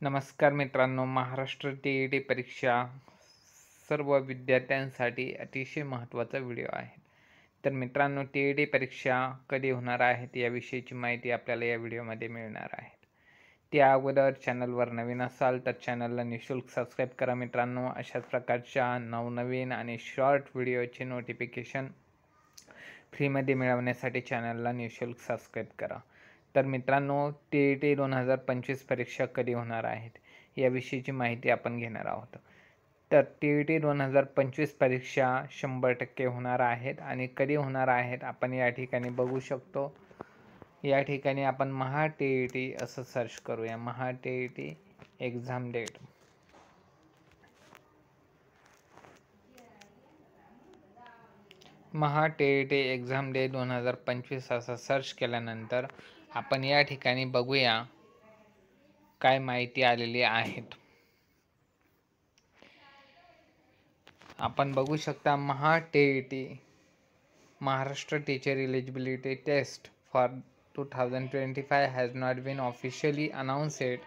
नमस्कार मित्रांनो, महाराष्ट्र टी परीक्षा सर्व विद्यार्थ्यांसाठी अतिशय महत्त्वाचा व्हिडिओ आहे. तर मित्रांनो, परीक्षा कधी होणार आहेत याविषयीची माहिती आपल्याला या व्हिडिओमध्ये मिळणार आहे. त्या अगोदर चॅनलवर नवीन असाल तर चॅनलला निःशुल्क सबस्क्राईब करा मित्रांनो. अशाच प्रकारच्या नवनवीन आणि शॉर्ट व्हिडिओचे नोटिफिकेशन फ्रीमध्ये मिळवण्यासाठी चॅनलला निःशुल्क सबस्क्राईब करा. तर मित्रांनो, TET 2025 परीक्षा कधी होणार आहेत याविषयीची माहिती आपण घेणार आहोत. तर TET 2025 परीक्षा 100% होणार आहेत आणि कधी होणार आहेत आपण या ठिकाणी बघू शकतो. या ठिकाणी आपण TET असं सर्च करूया. TET exam date. TET exam day 2025 असं सर्च केल्यानंतर आपण या ठिकाणी बघूया काय माहिती आलेली आहेत. आपण बघू शकता TET Maharashtra Teacher Eligibility Test for 2025 has not been officially announced.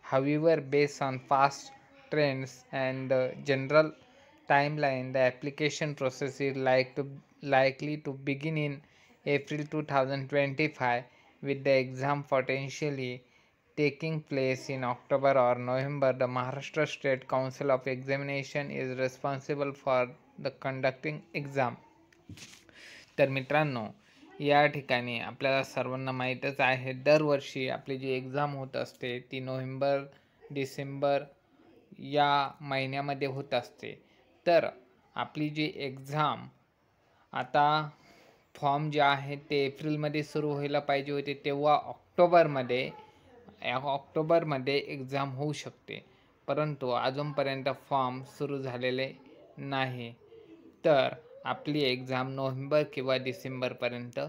However, based on past trends and the general timeline, the application process is likely to begin in April 2025, with the exam potentially taking place in October or November. The Maharashtra State Council of Examination is responsible for the conducting exam. तर मित्रांनो, या ठिकाणी आपल्याला सर्वांना माहीतच आहे, दरवर्षी आपली जी एक्झाम होत असते ती नोव्हेंबर डिसेंबर या महिन्यामध्ये होत असते. तर आपली जी एक्झाम आता फॉर्म जे आहे ते एप्रिलमध्ये सुरू व्हायला पाहिजे होते, तेव्हा ऑक्टोबरमध्ये एक्झाम होऊ शकते, परंतु अजूनपर्यंत फॉर्म सुरू झालेले नाही. तर आपली एक्झाम नोव्हेंबर किंवा डिसेंबरपर्यंत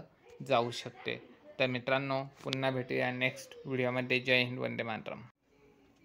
जाऊ शकते. तर मित्रांनो, पुन्हा भेटूया नेक्स्ट व्हिडिओमध्ये. जय हिंद, वंदे मातरम.